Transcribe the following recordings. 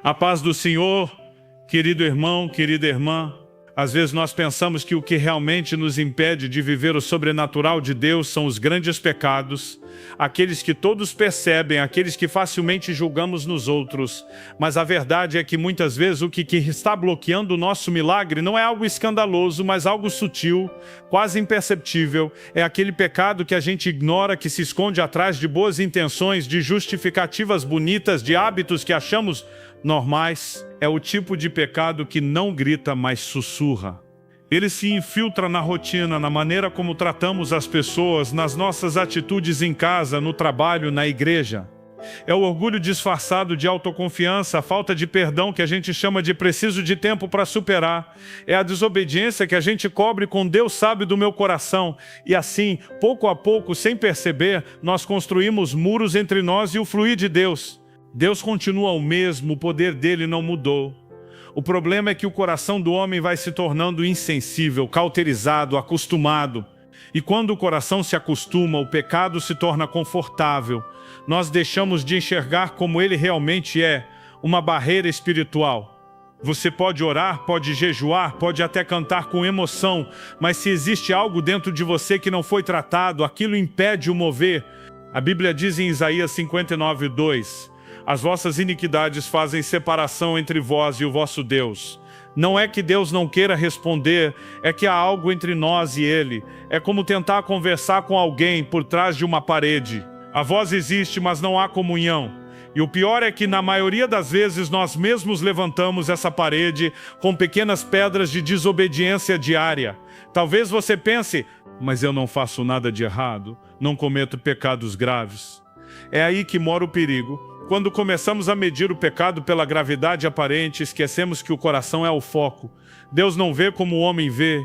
A paz do Senhor, querido irmão, querida irmã. Às vezes nós pensamos que o que realmente nos impede de viver o sobrenatural de Deus são os grandes pecados, aqueles que todos percebem, aqueles que facilmente julgamos nos outros. Mas a verdade é que muitas vezes o que está bloqueando o nosso milagre não é algo escandaloso, mas algo sutil, quase imperceptível. É aquele pecado que a gente ignora, que se esconde atrás de boas intenções, de justificativas bonitas, de hábitos que achamos normais. É o tipo de pecado que não grita, mas sussurra. Ele se infiltra na rotina, na maneira como tratamos as pessoas, nas nossas atitudes em casa, no trabalho, na igreja. É o orgulho disfarçado de autoconfiança, a falta de perdão que a gente chama de preciso de tempo para superar. É a desobediência que a gente cobre com Deus sabe do meu coração. E assim, pouco a pouco, sem perceber, nós construímos muros entre nós e o fluir de Deus. Deus continua o mesmo, o poder dele não mudou. O problema é que o coração do homem vai se tornando insensível, cauterizado, acostumado. E quando o coração se acostuma, o pecado se torna confortável. Nós deixamos de enxergar como ele realmente é, uma barreira espiritual. Você pode orar, pode jejuar, pode até cantar com emoção, mas se existe algo dentro de você que não foi tratado, aquilo impede o mover. A Bíblia diz em Isaías 59:2: as vossas iniquidades fazem separação entre vós e o vosso Deus. Não é que Deus não queira responder, é que há algo entre nós e Ele. É como tentar conversar com alguém por trás de uma parede. A voz existe, mas não há comunhão. E o pior é que na maioria das vezes nós mesmos levantamos essa parede com pequenas pedras de desobediência diária. Talvez você pense, mas eu não faço nada de errado, não cometo pecados graves. É aí que mora o perigo. Quando começamos a medir o pecado pela gravidade aparente, esquecemos que o coração é o foco. Deus não vê como o homem vê.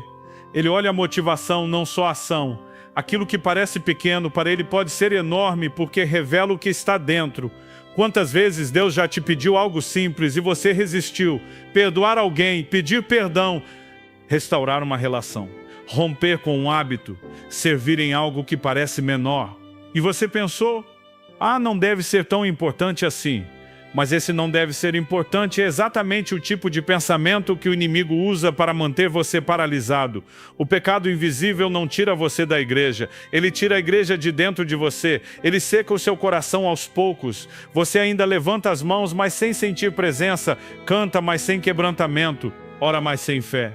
Ele olha a motivação, não só a ação. Aquilo que parece pequeno, para ele pode ser enorme porque revela o que está dentro. Quantas vezes Deus já te pediu algo simples e você resistiu? Perdoar alguém, pedir perdão, restaurar uma relação, romper com um hábito, servir em algo que parece menor. E você pensou, não deve ser tão importante assim. Mas esse não deve ser importante é exatamente o tipo de pensamento que o inimigo usa para manter você paralisado. O pecado invisível não tira você da igreja. Ele tira a igreja de dentro de você. Ele seca o seu coração aos poucos. Você ainda levanta as mãos, mas sem sentir presença. Canta, mas sem quebrantamento. Ora, mas sem fé.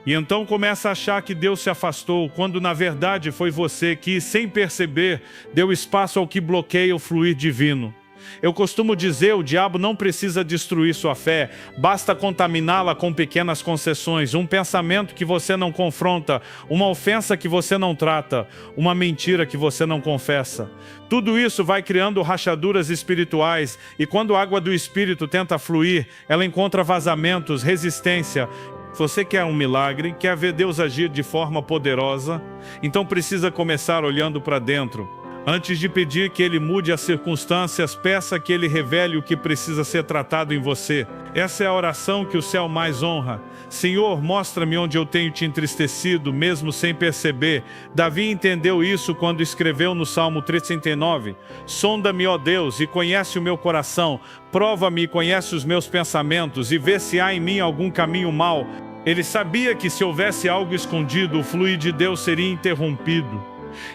E então começa a achar que Deus se afastou, quando na verdade foi você que, sem perceber, deu espaço ao que bloqueia o fluir divino. Eu costumo dizer, o diabo não precisa destruir sua fé, basta contaminá-la com pequenas concessões, um pensamento que você não confronta, uma ofensa que você não trata, uma mentira que você não confessa. Tudo isso vai criando rachaduras espirituais, e quando a água do Espírito tenta fluir, ela encontra vazamentos, resistência. Você quer um milagre, quer ver Deus agir de forma poderosa? Então precisa começar olhando para dentro. Antes de pedir que Ele mude as circunstâncias, peça que Ele revele o que precisa ser tratado em você. Essa é a oração que o céu mais honra. Senhor, mostra-me onde eu tenho te entristecido, mesmo sem perceber. Davi entendeu isso quando escreveu no Salmo 39. Sonda-me, ó Deus, e conhece o meu coração. Prova-me e conhece os meus pensamentos, e vê se há em mim algum caminho mau. Ele sabia que se houvesse algo escondido, o fluir de Deus seria interrompido.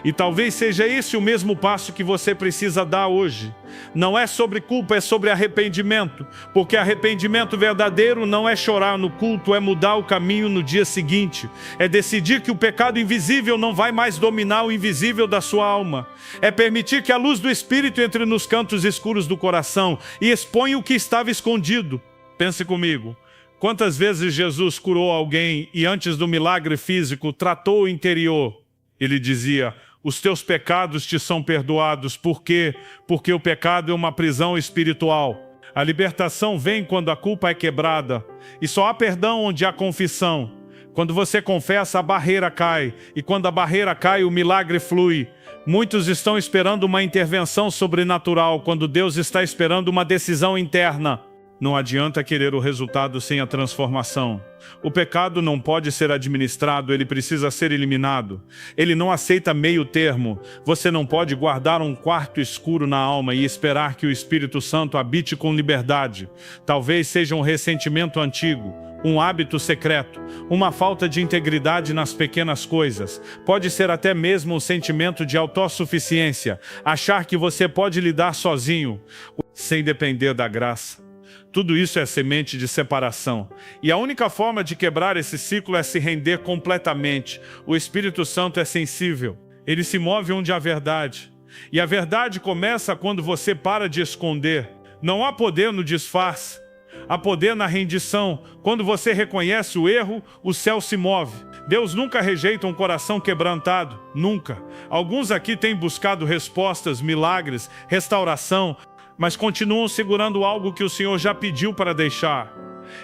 E talvez seja esse o mesmo passo que você precisa dar hoje. Não é sobre culpa, é sobre arrependimento. Porque arrependimento verdadeiro não é chorar no culto, é mudar o caminho no dia seguinte. É decidir que o pecado invisível não vai mais dominar o invisível da sua alma. É permitir que a luz do Espírito entre nos cantos escuros do coração e exponha o que estava escondido. Pense comigo. Quantas vezes Jesus curou alguém e antes do milagre físico tratou o interior? Ele dizia, os teus pecados te são perdoados. Por quê? Porque o pecado é uma prisão espiritual. A libertação vem quando a culpa é quebrada. E só há perdão onde há confissão. Quando você confessa, a barreira cai. E quando a barreira cai, o milagre flui. Muitos estão esperando uma intervenção sobrenatural, quando Deus está esperando uma decisão interna. Não adianta querer o resultado sem a transformação. O pecado não pode ser administrado, ele precisa ser eliminado. Ele não aceita meio termo. Você não pode guardar um quarto escuro na alma e esperar que o Espírito Santo habite com liberdade. Talvez seja um ressentimento antigo, um hábito secreto, uma falta de integridade nas pequenas coisas. Pode ser até mesmo um sentimento de autossuficiência, achar que você pode lidar sozinho, sem depender da graça. Tudo isso é semente de separação. E a única forma de quebrar esse ciclo é se render completamente. O Espírito Santo é sensível. Ele se move onde há verdade. E a verdade começa quando você para de esconder. Não há poder no disfarce. Há poder na rendição. Quando você reconhece o erro, o céu se move. Deus nunca rejeita um coração quebrantado. Nunca. Alguns aqui têm buscado respostas, milagres, restauração, mas continuam segurando algo que o Senhor já pediu para deixar.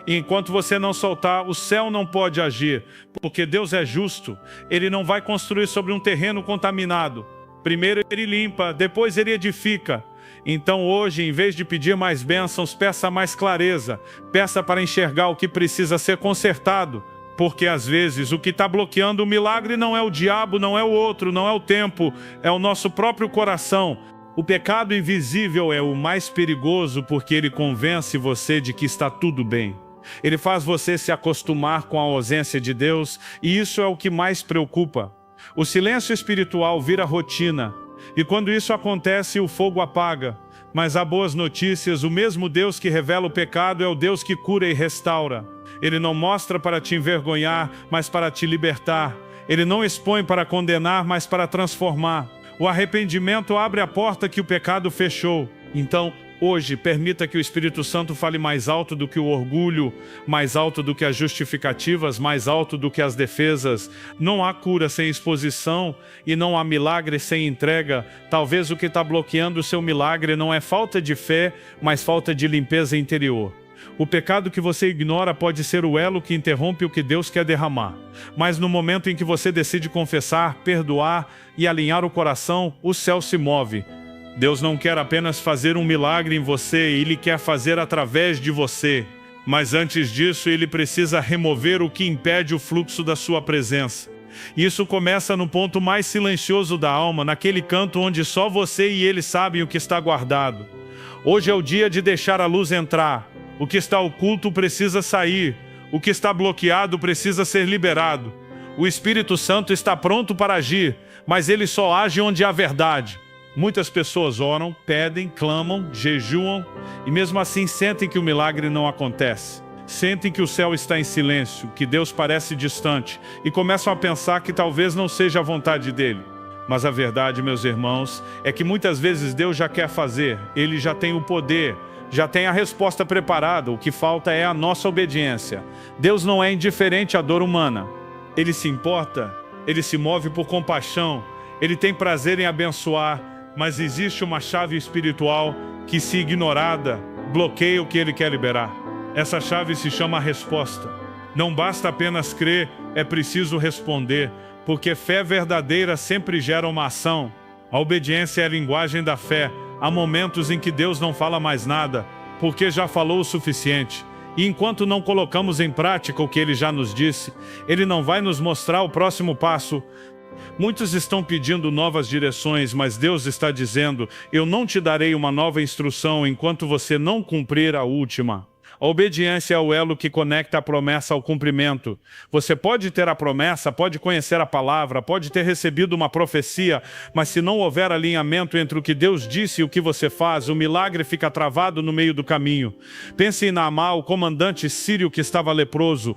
E enquanto você não soltar, o céu não pode agir, porque Deus é justo. Ele não vai construir sobre um terreno contaminado. Primeiro ele limpa, depois ele edifica. Então hoje, em vez de pedir mais bênçãos, peça mais clareza. Peça para enxergar o que precisa ser consertado. Porque às vezes o que está bloqueando o milagre não é o diabo, não é o outro, não é o tempo, é o nosso próprio coração. O pecado invisível é o mais perigoso porque ele convence você de que está tudo bem. Ele faz você se acostumar com a ausência de Deus e isso é o que mais preocupa. O silêncio espiritual vira rotina e quando isso acontece o fogo apaga. Mas há boas notícias, o mesmo Deus que revela o pecado é o Deus que cura e restaura. Ele não mostra para te envergonhar, mas para te libertar. Ele não expõe para condenar, mas para transformar. O arrependimento abre a porta que o pecado fechou. Então, hoje, permita que o Espírito Santo fale mais alto do que o orgulho, mais alto do que as justificativas, mais alto do que as defesas. Não há cura sem exposição e não há milagre sem entrega. Talvez o que está bloqueando o seu milagre não é falta de fé, mas falta de limpeza interior. O pecado que você ignora pode ser o elo que interrompe o que Deus quer derramar. Mas no momento em que você decide confessar, perdoar e alinhar o coração, o céu se move. Deus não quer apenas fazer um milagre em você, Ele quer fazer através de você. Mas antes disso, Ele precisa remover o que impede o fluxo da sua presença. Isso começa no ponto mais silencioso da alma, naquele canto onde só você e Ele sabem o que está guardado. Hoje é o dia de deixar a luz entrar. O que está oculto precisa sair. O que está bloqueado precisa ser liberado. O Espírito Santo está pronto para agir, mas ele só age onde há verdade. Muitas pessoas oram, pedem, clamam, jejuam e mesmo assim sentem que o milagre não acontece. Sentem que o céu está em silêncio, que Deus parece distante e começam a pensar que talvez não seja a vontade dele. Mas a verdade, meus irmãos, é que muitas vezes Deus já quer fazer, ele já tem o poder, já tem a resposta preparada, o que falta é a nossa obediência. Deus não é indiferente à dor humana. Ele se importa, ele se move por compaixão, ele tem prazer em abençoar, mas existe uma chave espiritual que, se ignorada, bloqueia o que ele quer liberar. Essa chave se chama resposta. Não basta apenas crer, é preciso responder, porque fé verdadeira sempre gera uma ação. A obediência é a linguagem da fé. Há momentos em que Deus não fala mais nada, porque já falou o suficiente. E enquanto não colocamos em prática o que Ele já nos disse, Ele não vai nos mostrar o próximo passo. Muitos estão pedindo novas direções, mas Deus está dizendo: eu não te darei uma nova instrução enquanto você não cumprir a última. A obediência é o elo que conecta a promessa ao cumprimento. Você pode ter a promessa, pode conhecer a palavra, pode ter recebido uma profecia, mas se não houver alinhamento entre o que Deus disse e o que você faz, o milagre fica travado no meio do caminho. Pense em Naamã, o comandante sírio que estava leproso.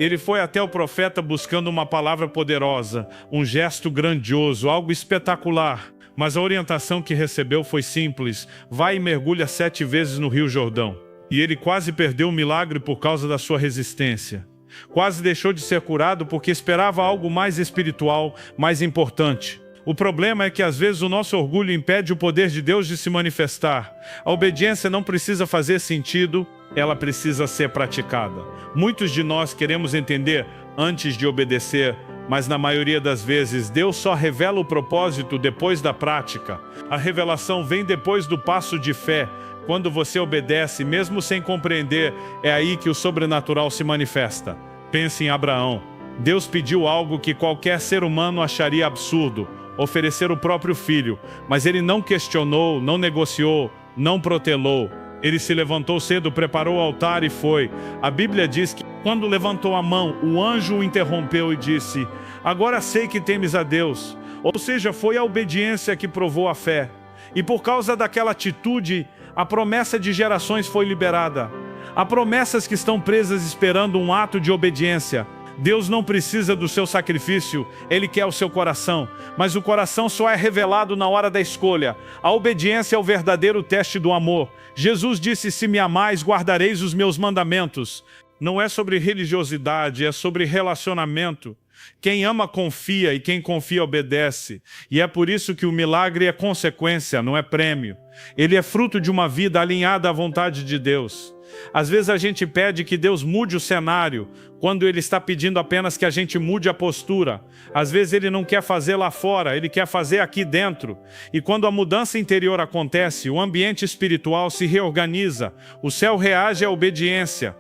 Ele foi até o profeta buscando uma palavra poderosa, um gesto grandioso, algo espetacular. Mas a orientação que recebeu foi simples: vai e mergulha 7 vezes no Rio Jordão. E ele quase perdeu o milagre por causa da sua resistência. Quase deixou de ser curado porque esperava algo mais espiritual, mais importante. O problema é que às vezes o nosso orgulho impede o poder de Deus de se manifestar. A obediência não precisa fazer sentido, ela precisa ser praticada. Muitos de nós queremos entender antes de obedecer, mas na maioria das vezes Deus só revela o propósito depois da prática. A revelação vem depois do passo de fé. Quando você obedece, mesmo sem compreender, é aí que o sobrenatural se manifesta. Pense em Abraão. Deus pediu algo que qualquer ser humano acharia absurdo, oferecer o próprio filho, mas ele não questionou, não negociou, não protelou. Ele se levantou cedo, preparou o altar e foi. A Bíblia diz que quando levantou a mão, o anjo o interrompeu e disse: agora sei que temes a Deus. Ou seja, foi a obediência que provou a fé. E por causa daquela atitude, a promessa de gerações foi liberada. Há promessas que estão presas esperando um ato de obediência. Deus não precisa do seu sacrifício, Ele quer o seu coração. Mas o coração só é revelado na hora da escolha. A obediência é o verdadeiro teste do amor. Jesus disse: se me amais, guardareis os meus mandamentos. Não é sobre religiosidade, é sobre relacionamento. Quem ama confia e quem confia obedece. E é por isso que o milagre é consequência, não é prêmio. Ele é fruto de uma vida alinhada à vontade de Deus. Às vezes a gente pede que Deus mude o cenário, quando Ele está pedindo apenas que a gente mude a postura. Às vezes Ele não quer fazer lá fora, Ele quer fazer aqui dentro. E quando a mudança interior acontece, o ambiente espiritual se reorganiza, o céu reage à obediência.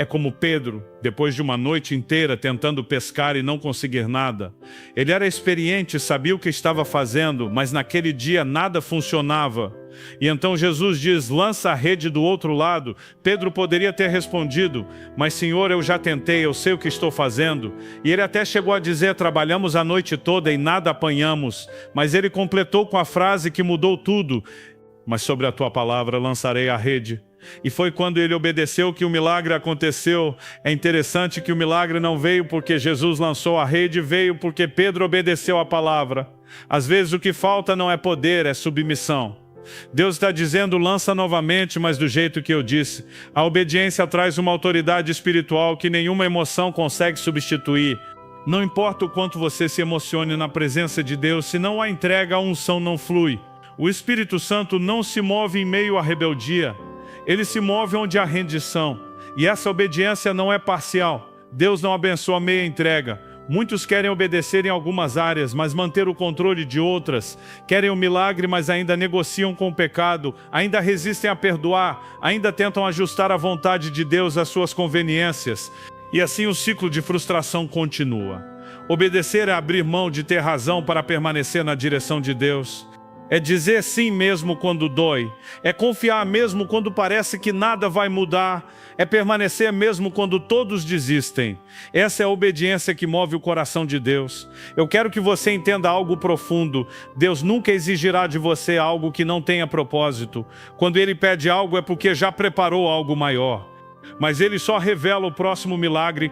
É como Pedro, depois de uma noite inteira tentando pescar e não conseguir nada. Ele era experiente, sabia o que estava fazendo, mas naquele dia nada funcionava. E então Jesus diz: lança a rede do outro lado. Pedro poderia ter respondido: mas Senhor, eu já tentei, eu sei o que estou fazendo. E ele até chegou a dizer: trabalhamos a noite toda e nada apanhamos. Mas ele completou com a frase que mudou tudo: mas sobre a tua palavra lançarei a rede. E foi quando ele obedeceu que o milagre aconteceu. É interessante que o milagre não veio porque Jesus lançou a rede, veio porque Pedro obedeceu a palavra. Às vezes o que falta não é poder, é submissão. Deus está dizendo: lança novamente, mas do jeito que eu disse. A obediência traz uma autoridade espiritual que nenhuma emoção consegue substituir. Não importa o quanto você se emocione na presença de Deus, se não há entrega, a unção não flui. O Espírito Santo não se move em meio à rebeldia. Ele se move onde há rendição. E essa obediência não é parcial. Deus não abençoa meia entrega. Muitos querem obedecer em algumas áreas, mas manter o controle de outras. Querem o milagre, mas ainda negociam com o pecado. Ainda resistem a perdoar. Ainda tentam ajustar a vontade de Deus às suas conveniências. E assim o ciclo de frustração continua. Obedecer é abrir mão de ter razão para permanecer na direção de Deus. É dizer sim mesmo quando dói. É confiar mesmo quando parece que nada vai mudar. É permanecer mesmo quando todos desistem. Essa é a obediência que move o coração de Deus. Eu quero que você entenda algo profundo. Deus nunca exigirá de você algo que não tenha propósito. Quando Ele pede algo é porque já preparou algo maior. Mas Ele só revela o próximo milagre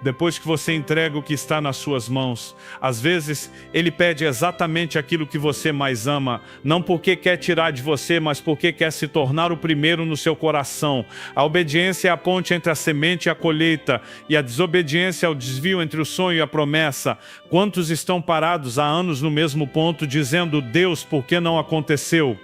depois que você entrega o que está nas suas mãos. Às vezes, Ele pede exatamente aquilo que você mais ama, não porque quer tirar de você, mas porque quer se tornar o primeiro no seu coração. A obediência é a ponte entre a semente e a colheita, e a desobediência é o desvio entre o sonho e a promessa. Quantos estão parados há anos no mesmo ponto, dizendo: Deus, por que não aconteceu?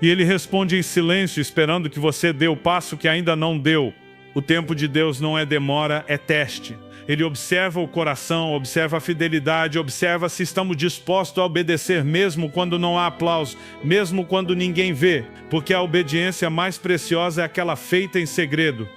E Ele responde em silêncio, esperando que você dê o passo que ainda não deu. O tempo de Deus não é demora, é teste. Ele observa o coração, observa a fidelidade, observa se estamos dispostos a obedecer mesmo quando não há aplauso, mesmo quando ninguém vê, porque a obediência mais preciosa é aquela feita em segredo.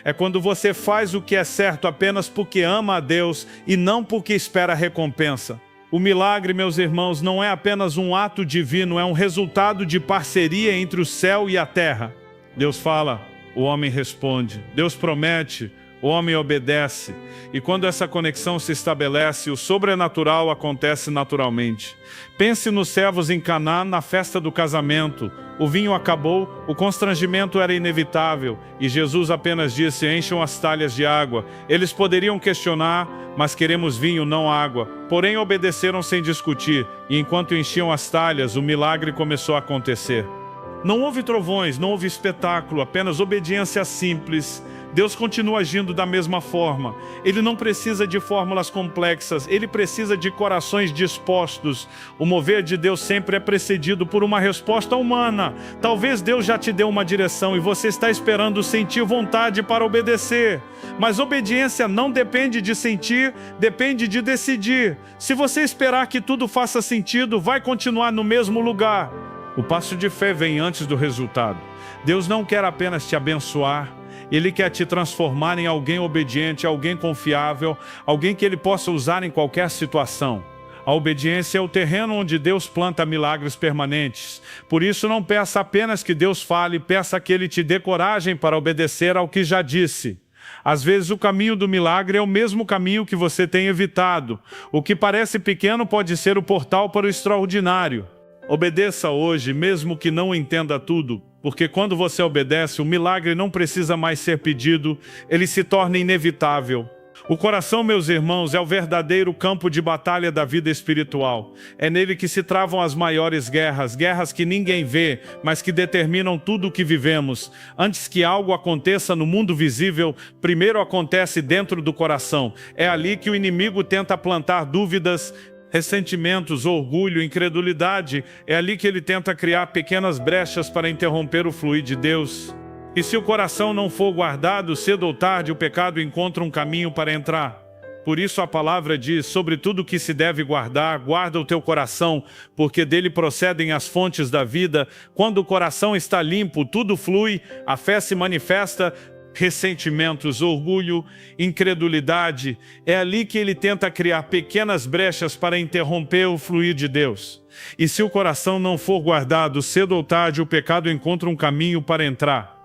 É quando você faz o que é certo apenas porque ama a Deus e não porque espera a recompensa. O milagre, meus irmãos, não é apenas um ato divino, é um resultado de parceria entre o céu e a terra. Deus fala, o homem responde. Deus promete, o homem obedece. E quando essa conexão se estabelece, o sobrenatural acontece naturalmente. Pense nos servos em Canaã na festa do casamento. O vinho acabou, o constrangimento era inevitável, e Jesus apenas disse: encham as talhas de água. Eles poderiam questionar, mas queremos vinho, não água. Porém obedeceram sem discutir, e enquanto enchiam as talhas, o milagre começou a acontecer. Não houve trovões, não houve espetáculo, apenas obediência simples. Deus continua agindo da mesma forma. Ele não precisa de fórmulas complexas, Ele precisa de corações dispostos. O mover de Deus sempre é precedido por uma resposta humana. Talvez Deus já te deu uma direção e você está esperando sentir vontade para obedecer. Mas obediência não depende de sentir, depende de decidir. Se você esperar que tudo faça sentido, vai continuar no mesmo lugar. O passo de fé vem antes do resultado. Deus não quer apenas te abençoar, Ele quer te transformar em alguém obediente, alguém confiável, alguém que Ele possa usar em qualquer situação. A obediência é o terreno onde Deus planta milagres permanentes. Por isso, não peça apenas que Deus fale, peça que Ele te dê coragem para obedecer ao que já disse. Às vezes o caminho do milagre é o mesmo caminho que você tem evitado. O que parece pequeno pode ser o portal para o extraordinário. Obedeça hoje, mesmo que não entenda tudo, porque quando você obedece, o milagre não precisa mais ser pedido, ele se torna inevitável. O coração, meus irmãos, é o verdadeiro campo de batalha da vida espiritual. É nele que se travam as maiores guerras, guerras que ninguém vê, mas que determinam tudo o que vivemos. Antes que algo aconteça no mundo visível, primeiro acontece dentro do coração. É ali que o inimigo tenta plantar dúvidas, ressentimentos, orgulho, incredulidade. É ali que ele tenta criar pequenas brechas para interromper o fluir de Deus. E se o coração não for guardado, cedo ou tarde o pecado encontra um caminho para entrar. Por isso a palavra diz, sobre tudo que se deve guardar, guarda o teu coração, porque dele procedem as fontes da vida. Quando o coração está limpo, tudo flui, a fé se manifesta, ressentimentos, orgulho, incredulidade. É ali que ele tenta criar pequenas brechas para interromper o fluir de Deus. E se o coração não for guardado, cedo ou tarde o pecado encontra um caminho para entrar.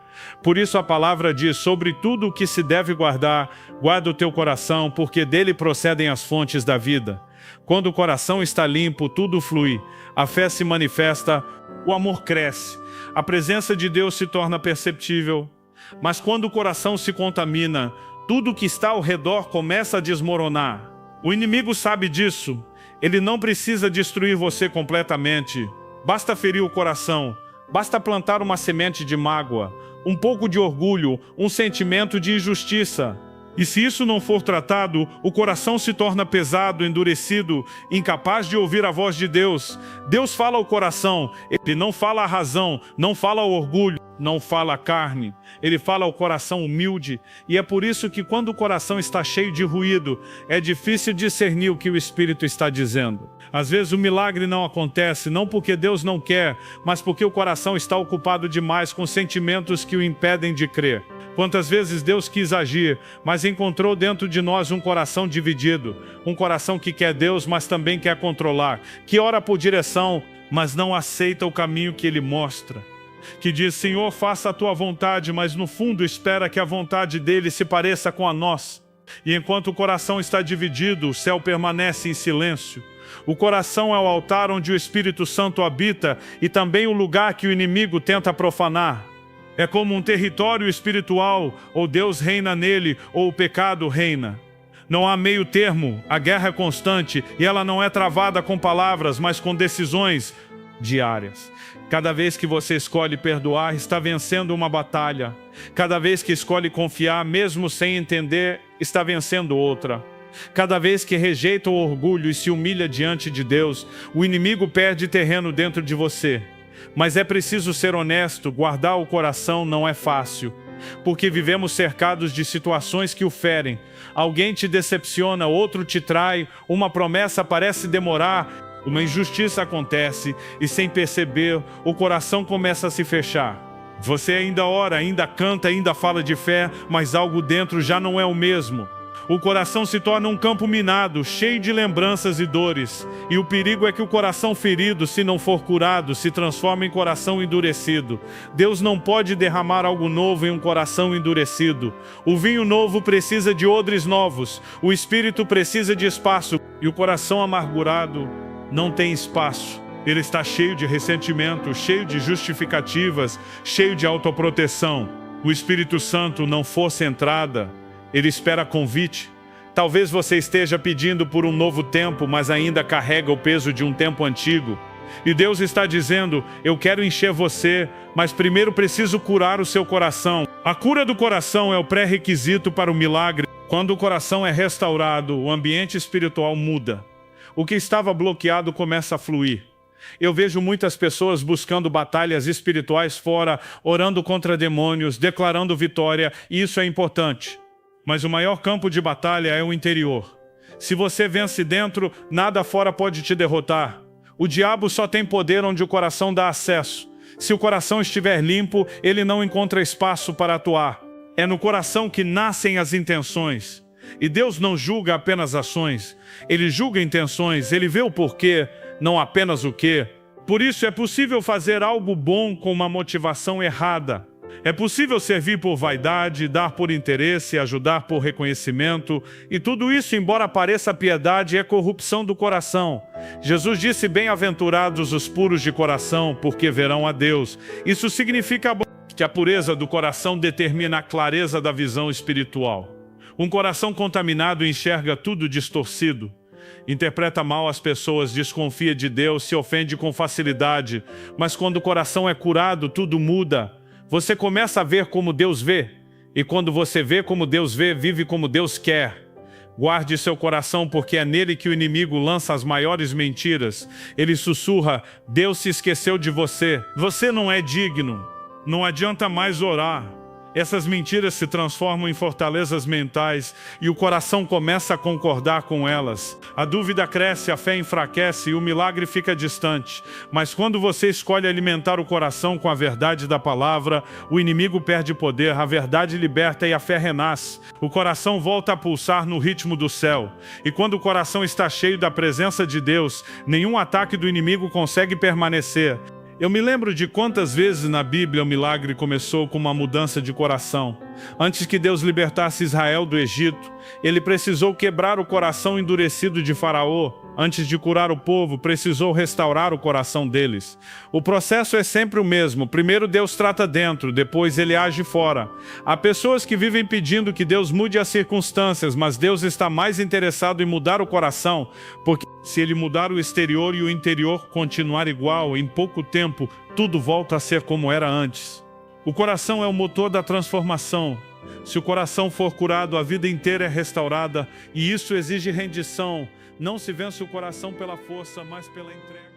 Por isso a palavra diz, sobre tudo o que se deve guardar, guarda o teu coração, porque dele procedem as fontes da vida. Quando o coração está limpo, tudo flui, a fé se manifesta, o amor cresce, a presença de Deus se torna perceptível. Mas quando o coração se contamina, tudo que está ao redor começa a desmoronar. O inimigo sabe disso, ele não precisa destruir você completamente, basta ferir o coração, basta plantar uma semente de mágoa, um pouco de orgulho, um sentimento de injustiça. E se isso não for tratado, o coração se torna pesado, endurecido, incapaz de ouvir a voz de Deus. Deus fala ao coração, Ele não fala à razão, não fala ao orgulho, não fala à carne. Ele fala ao coração humilde. E é por isso que quando o coração está cheio de ruído, é difícil discernir o que o Espírito está dizendo. Às vezes o milagre não acontece, não porque Deus não quer, mas porque o coração está ocupado demais com sentimentos que o impedem de crer. Quantas vezes Deus quis agir, mas encontrou dentro de nós um coração dividido, um coração que quer Deus, mas também quer controlar, que ora por direção, mas não aceita o caminho que Ele mostra, que diz, Senhor, faça a Tua vontade, mas no fundo espera que a vontade dEle se pareça com a nossa. E enquanto o coração está dividido, o céu permanece em silêncio. O coração é o altar onde o Espírito Santo habita e também o lugar que o inimigo tenta profanar. É como um território espiritual, ou Deus reina nele, ou o pecado reina. Não há meio termo, a guerra é constante e ela não é travada com palavras, mas com decisões diárias. Cada vez que você escolhe perdoar, está vencendo uma batalha. Cada vez que escolhe confiar, mesmo sem entender, está vencendo outra. Cada vez que rejeita o orgulho e se humilha diante de Deus, o inimigo perde terreno dentro de você. Mas é preciso ser honesto, guardar o coração não é fácil, porque vivemos cercados de situações que o ferem. Alguém te decepciona, outro te trai, uma promessa parece demorar, uma injustiça acontece e sem perceber, o coração começa a se fechar. Você ainda ora, ainda canta, ainda fala de fé, mas algo dentro já não é o mesmo. O coração se torna um campo minado, cheio de lembranças e dores. E o perigo é que o coração ferido, se não for curado, se transforma em coração endurecido. Deus não pode derramar algo novo em um coração endurecido. O vinho novo precisa de odres novos. O espírito precisa de espaço. E o coração amargurado não tem espaço. Ele está cheio de ressentimento, cheio de justificativas, cheio de autoproteção. O Espírito Santo não força entrada. Ele espera convite. Talvez você esteja pedindo por um novo tempo, mas ainda carrega o peso de um tempo antigo. E Deus está dizendo, eu quero encher você, mas primeiro preciso curar o seu coração. A cura do coração é o pré-requisito para o milagre. Quando o coração é restaurado, o ambiente espiritual muda. O que estava bloqueado começa a fluir. Eu vejo muitas pessoas buscando batalhas espirituais fora, orando contra demônios, declarando vitória, e isso é importante. Mas o maior campo de batalha é o interior. Se você vence dentro, nada fora pode te derrotar. O diabo só tem poder onde o coração dá acesso. Se o coração estiver limpo, ele não encontra espaço para atuar. É no coração que nascem as intenções. E Deus não julga apenas ações, Ele julga intenções, Ele vê o porquê, não apenas o quê. Por isso é possível fazer algo bom com uma motivação errada. É possível servir por vaidade, dar por interesse, ajudar por reconhecimento, e tudo isso, embora pareça piedade, é corrupção do coração. Jesus disse: bem-aventurados os puros de coração, porque verão a Deus. Isso significa que a pureza do coração determina a clareza da visão espiritual. Um coração contaminado enxerga tudo distorcido, interpreta mal as pessoas, desconfia de Deus, se ofende com facilidade. Mas quando o coração é curado, tudo muda. Você começa a ver como Deus vê. E quando você vê como Deus vê, vive como Deus quer. Guarde seu coração, porque é nele que o inimigo lança as maiores mentiras. Ele sussurra: Deus se esqueceu de você. Você não é digno. Não adianta mais orar. Essas mentiras se transformam em fortalezas mentais e o coração começa a concordar com elas. A dúvida cresce, a fé enfraquece e o milagre fica distante. Mas quando você escolhe alimentar o coração com a verdade da palavra, o inimigo perde poder, a verdade liberta e a fé renasce. O coração volta a pulsar no ritmo do céu. E quando o coração está cheio da presença de Deus, nenhum ataque do inimigo consegue permanecer. Eu me lembro de quantas vezes na Bíblia o milagre começou com uma mudança de coração. Antes que Deus libertasse Israel do Egito, ele precisou quebrar o coração endurecido de Faraó. Antes de curar o povo, precisou restaurar o coração deles. O processo é sempre o mesmo. Primeiro Deus trata dentro, depois ele age fora. Há pessoas que vivem pedindo que Deus mude as circunstâncias, mas Deus está mais interessado em mudar o coração, porque se ele mudar o exterior e o interior continuar igual, em pouco tempo, tudo volta a ser como era antes. O coração é o motor da transformação. Se o coração for curado, a vida inteira é restaurada, e isso exige rendição. Não se vence o coração pela força, mas pela entrega.